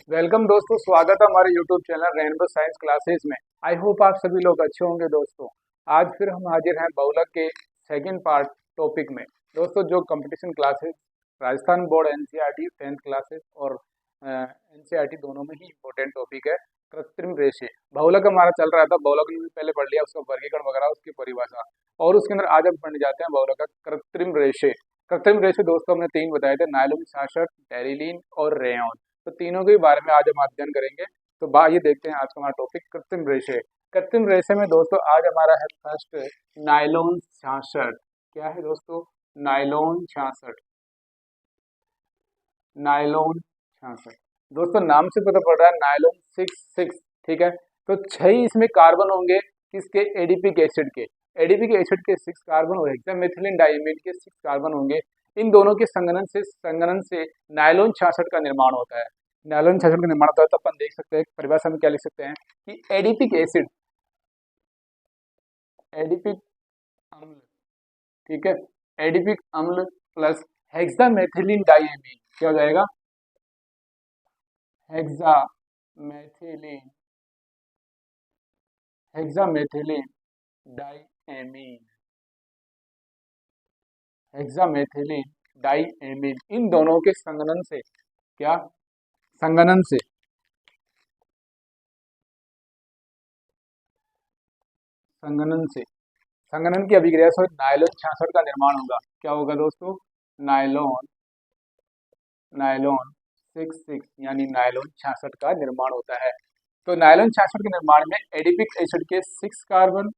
Welcome दोस्तों, स्वागत है हमारे YouTube channel rainbow science classes में। आई होप आप सभी लोग अच्छे होंगे दोस्तों। आज फिर हम हाजिर हैं बहुलक के सेकंड पार्ट टॉपिक में। दोस्तों, जो competition classes Rajasthan board NCERT 10th classes और एनसीईआरटी दोनों में ही इंपॉर्टेंट टॉपिक है कृत्रिम रेशे। बहुलक हमारा चल रहा था, बहुलक ने भी पहले पढ़ लिया, उसका वर्गीकरण वगैरह, उसकी परिभाषा, और उसके अंदर आज हम पढ़ने जाते हैं बहुलक का कृत्रिम रेशे। कृत्रिम रेशे दोस्तों हमने 3 बताए थे, नायलॉन, शासक, टेरिलीन और रेयॉन। तो तीनों के बारे में आज हम अध्ययन करेंगे। तो ये देखते हैं आज का हमारा टॉपिक कृत्रिम रेशे। कृत्रिम रेशे में दोस्तों आज हमारा है फर्स्ट नायलॉन 66। क्या है दोस्तों? नायलॉन 66। नायलॉन 66 दोस्तों नाम से पता पड़ रहा है नायलॉन 66। ठीक है, तो 6 इसमें कार्बन होंगे किसके? एडीपिक एसिड के। एडीपिक एसिड के 6 कार्बन और हेक्सामेथिलीन डाइमीन के 6 कार्बन होंगे। इन दोनों के संगनन से नायलॉन 66 का निर्माण होता है। नायलॉन 66 का निर्माण होता है, तो अपन देख सकते हैं परिभाषा में क्या लिख सकते हैं कि एडीपिक एसिड, एडीपिक अम्ल, ठीक है, एडीपिक अम्ल प्लस हेक्सामेथिलीन डाइमीन क्या हो जाएगा? Hexamethylene, hexamethylene diamine, hexamethylene diamine. इन दोनों के संगनन से क्या? संगनन से, संगनन से, संगनन की अभिक्रिया से नायलॉन 66 का निर्माण होगा। क्या होगा दोस्तों? नायलॉन, नायलॉन 66 यानी नायलॉन 66 का निर्माण होता है। तो नायलॉन 66 के निर्माण में एडिपिक एसिड के 6 कार्बन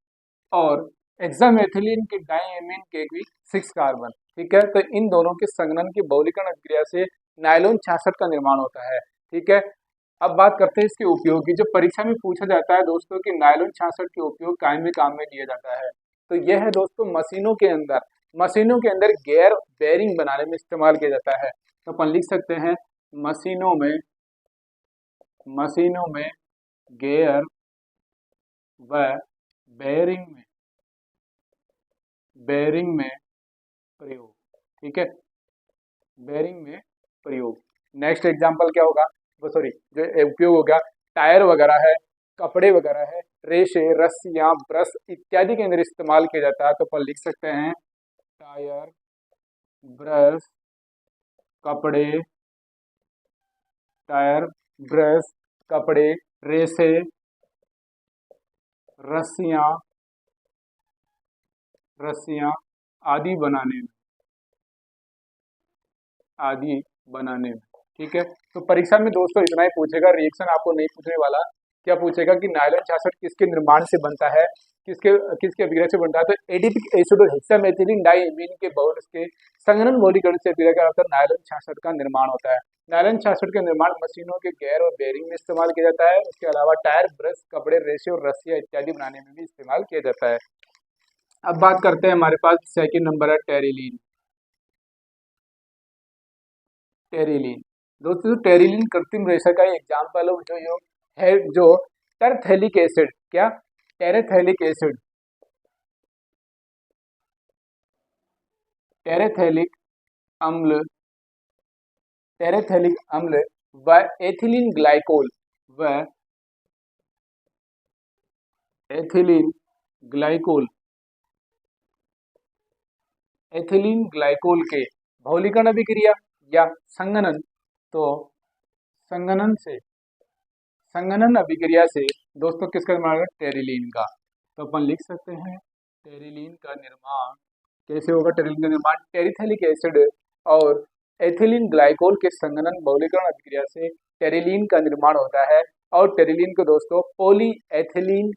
और हेक्सामेथिलीन के डाइएमीन के भी 6 कार्बन। ठीक है, तो इन दोनों के संगनन की बहुलीकरण क्रिया से नायलॉन 66 का निर्माण होता है। ठीक है, अब बात करते हैं इसके उपयोग की। जो परीक्षा में पूछा जाता है दोस्तों कि नायलॉन 66 के उपयोग कायमी काम में लिया जाता है, तो यह है दोस्तों मशीनों के अंदर, मशीनों के अंदर गेयर बेरिंग बनाने में इस्तेमाल किया जाता है। तो अपन लिख सकते हैं मशीनों में, मशीनों में गेयर व बेरिंग में, बेरिंग में प्रयोग। ठीक है, बेरिंग में प्रयोग। नेक्स्ट एग्जांपल क्या होगा? वो सॉरी, जो उपयोग हो गया, टायर वगैरह है, कपड़े वगैरह है, रेशे, रस्सियां, ब्रश इत्यादि के अंदर इस्तेमाल किया जाता है। तो अपन लिख सकते हैं टायर, ब्रश, कपड़े, टायर, ब्रश, कपड़े, रेशे, रस्सियां, रस्सियां आदि बनाने में, आदि बनाने में। ठीक है, तो परीक्षा में दोस्तों इतना ही पूछेगा, रिएक्शन आपको नहीं पूछने वाला। क्या पूछेगा कि नायलॉन 66 किसके निर्माण से बनता है, किसके किसके अभिक्रिया से बनता है? तो एडिपिक एसिड और हेक्सामेथिलीन डाइएमीन के बहुलक के संघनन बहुलीकरण से अभिक्रिया का होता है नायलॉन 66 का निर्माण होता है। नायलॉन 66 का निर्माण मशीनों के गेयर और बेरिंग में इस्तेमाल किया जाता है। उसके अलावा टायर, ब्रश, कपड़े, रेशे और रस्सियां इत्यादि बनाने में भी इस्तेमाल किया जाता है। अब बात करते हैं, हमारे पास सेकंड नंबर है टेरिलीन। टेरिलीन दोस्तों, टेरिलीन कृत्रिम रेशा का एग्जाम्पल है जो टेरेथैलिक एसिड, क्या? टेरेथैलिक एसिड, टेरेथैलिक अम्ल, टेरेथैलिक अम्ल व एथिलीन ग्लाइकोल, व एथिलीन ग्लाइकोल, एथिलीन ग्लाइकोल के बहुलीकरण अभिक्रिया या संगनन। तो संगनन से, संगनन अभिक्रिया से दोस्तों किसका निर्माण होगा? टेरिलीन का। तो अपन लिख सकते हैं टेरिलीन का निर्माण कैसे होगा? टेरिलीन का निर्माण टेरिथैलिक एसिड और एथिलीन ग्लाइकोल के संगनन बहुलीकरण अभिक्रिया से टेरिलीन का निर्माण होता है। और टेरिलीन को दोस्तों पॉली एथिलीन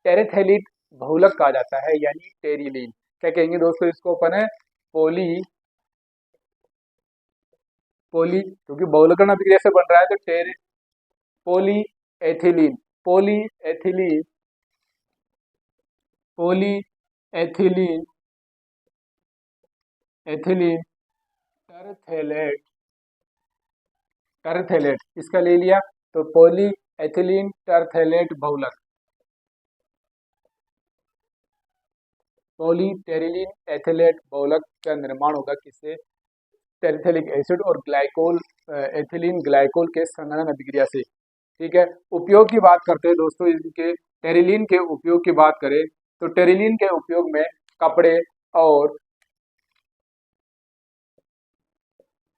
टेरेथैलिक बहुलक कहा जाता है, यानी टेरिलीन। क्या कहेंगे दोस्तों इसको अपन? है पोली, पोली, क्योंकि बहुलकरण अभिक्रिया से बन रहा है तो पोली एथिलीन, पोली एथिलीन, पोली एथिलीन, एथिलीन टरथेलेट, टरथेलेट इसका ले लिया, तो पोली एथिलीन टरथेलेट बहुलक, पोली टेरिलीन एथिलेट बहुलक का निर्माण होगा किससे? टेरिथेलिक एसिड और ग्लाइकोल एथिलीन ग्लाइकोल के संघनन अभिक्रिया से। ठीक है, उपयोग की बात करते हैं दोस्तों, इनके टेरिलीन के उपयोग की बात करें तो टेरिलीन के उपयोग में कपड़े और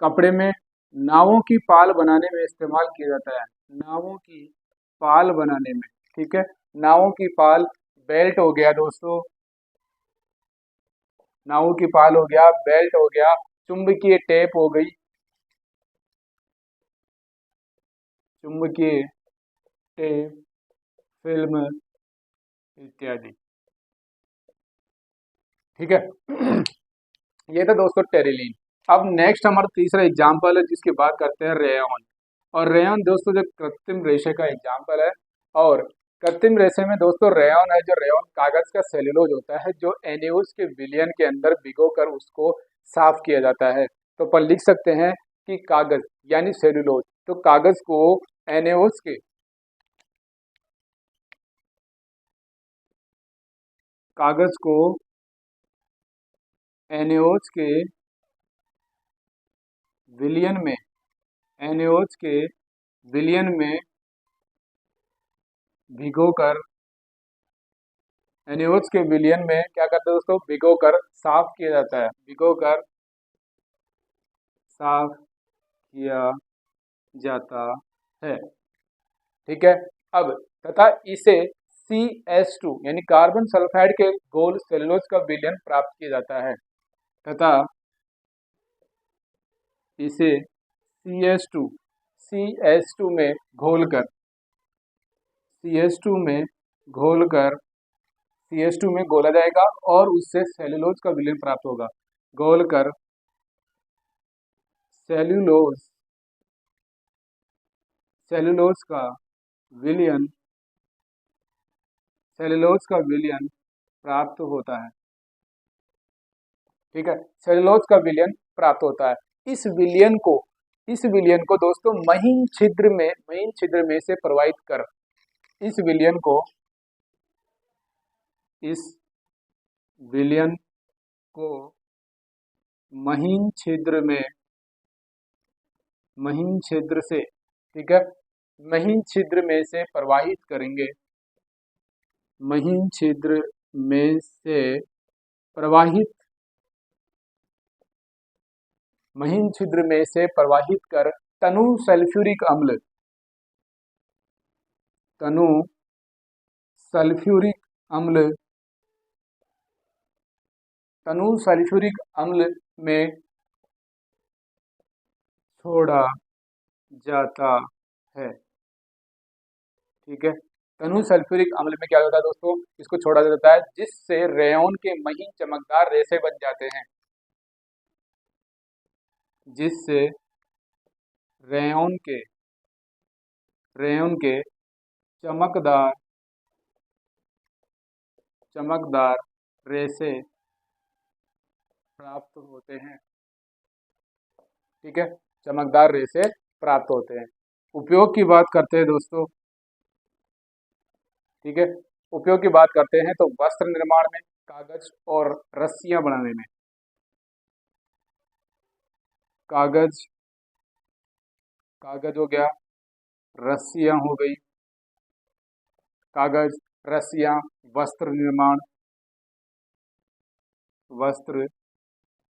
कपड़े में नावों की पाल बनाने में इस्तेमाल किया जाता है, नावों की पाल बनाने में। ठीक है, नावों की पाल, बेल्ट हो गया दोस्तों, नावों की पाल हो गया, बेल्ट हो गया, चुंबकीय टेप हो गई, चुंबकीय टेप, फिल्म इत्यादि। ठीक है ये था दोस्तों टेरिलीन। अब नेक्स्ट हमारा तीसरा एग्जाम्पल है जिसकी बात करते हैं रेयन। और रेयन दोस्तों जो कृत्रिम रेशे का एग्जाम्पल है, और कृत्रिम रेशे में दोस्तों रेयन है, जो रेयन कागज का सेलुलोज होता है जो एनियोज के विलयन के अंदर भिगोकर उसको साफ किया जाता है। तो अपन लिख सकते हैं कि कागज यानी सेलुलोज, तो कागज को एनियोज के कागज को एनियोज के विलयन में, एनियोज के विलयन में भिगोकर, एनियोज के विलयन में क्या करते हैं दोस्तों, भिगोकर साफ किया जाता है, भिगोकर साफ किया जाता है। ठीक है, अब तथा इसे CH2 यानी कार्बन सल्फाइड के घोल सेलुलोज का विलयन प्राप्त किया जाता है, तथा इसे CH2 में घोलकर, CH2 में घोलकर, CH2 में घोला जाएगा और उससे सेलुलोज का विलयन प्राप्त होगा, घोलकर सेलुलोज, सेलुलोज का विलयन, सेलुलोज का विलयन प्राप्त होता है। ठीक है, सेलुलोज का विलयन प्राप्त होता है। इस विलयन को, इस विलयन को दोस्तों महीन छिद्र में, महीन छिद्र में से प्रवाहित कर, इस विलयन को, इस विलयन को महीन छिद्र में, महीन छिद्र से, ठीक है, महीन छिद्र में से प्रवाहित करेंगे, महीन छिद्र में से प्रवाहित, महीन छिद्र में से प्रवाहित कर तनु सल्फ्यूरिक अम्ल, तनु सल्फ्यूरिक अम्ल, तनु सल्फ्यूरिक अम्ल में छोड़ा जाता है। ठीक है, तनु सल्फ्यूरिक अम्ल में क्या होता है दोस्तों, इसको छोड़ा जाता है जिससे रेयन के महीन चमकदार रेशे बन जाते हैं, जिससे रेयन के, रेयन के चमकदार, चमकदार रेशे प्राप्त होते हैं। ठीक है, चमकदार रेशे प्राप्त होते हैं। उपयोग की बात करते हैं दोस्तों, ठीक है, उपयोग की बात करते हैं तो वस्त्र निर्माण में, कागज और रस्सियां बनाने में, कागज, कागज हो गया, रस्सियां हो गई, कागज, रस्सियां, वस्त्र निर्माण, वस्त्र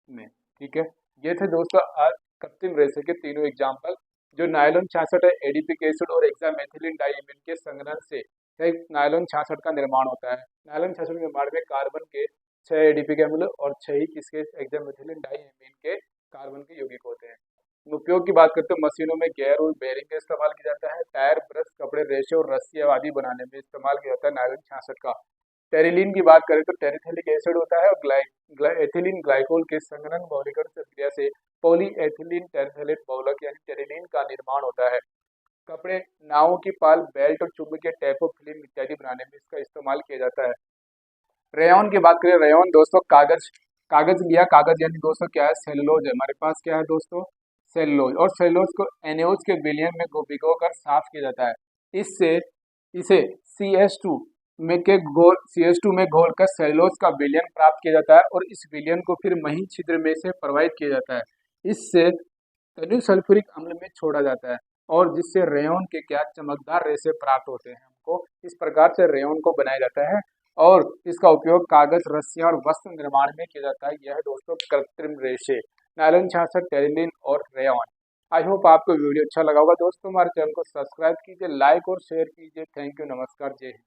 में। ठीक है, ये थे दोस्तों आज कृत्रिम रेशे के तीनों एग्जाम्पल। जो नायलॉन 66 है, एडीपिक एसिड और हेक्सामेथिलीन डाइमीन के संघनन से एक नायलॉन 66 का निर्माण होता है। नायलॉन 66 के निर्माण में कार्बन के 6 एडीपी के अम्ल और 6 ही किसके, हेक्सामेथिलीन डाइमीन के कार्बन के यौगिक होते हैं। उपयोग की बात करते हैं, मशीनों में गियर और बेरिंग का इस्तेमाल किया जाता है, टायर, ब्रश, कपड़े, रेशे और रस्सियां आदि बनाने में इस्तेमाल किया जाता है नायलॉन 66 का। टेरिलीन की बात करें तो टेरिथेलिक एसिड होता है और एथिलीन ग्लाइकोल के संघनन बहुलीकरण प्रक्रिया से पॉली एथिलीन टेरिथेलेट बहुलक यानी टेरिलीन का निर्माण होता है। कपड़े, नावों की पाल, बेल्ट और चुंबकीय टेप और फिल्म इत्यादि बनाने में इसका इस्तेमाल किया जाता है। रेयन की बात करें, रेयन दोस्तों कागज, कागज लिया, कागज यानी दोस्तों क्या है, सेलुलोज है, हमारे पास क्या है दोस्तों, सेलुलोज, और सेलुलोज को एनियोज के विलयन में भिगोकर साफ किया जाता है। इससे इसे CH2 में के घोल, CH2 में घोलकर सेलुलोज का विलयन प्राप्त किया जाता है और इस विलयन को फिर महीन छिद्र में से प्रवाहित किया जाता है। इससे तनु सल्फ्यूरिक अम्ल में छोड़ा जाता है और जिससे रेयन के क्या चमकदार रेशे प्राप्त होते हैं। हमको इस प्रकार से रेयन को बनाया जाता है और इसका उपयोग कागज, रस्सियां और वस्त्र निर्माण में किया जाता है। यह दोस्तों कृत्रिम रेशे नायलॉन 66, टेरिलिन और रेयन। आई होप आपको वीडियो अच्छा लगा होगा दोस्तों। हमारे चैनल को सब्सक्राइब कीजिए, लाइक और शेयर कीजिए। थैंक यू, नमस्कार, जय हिंद।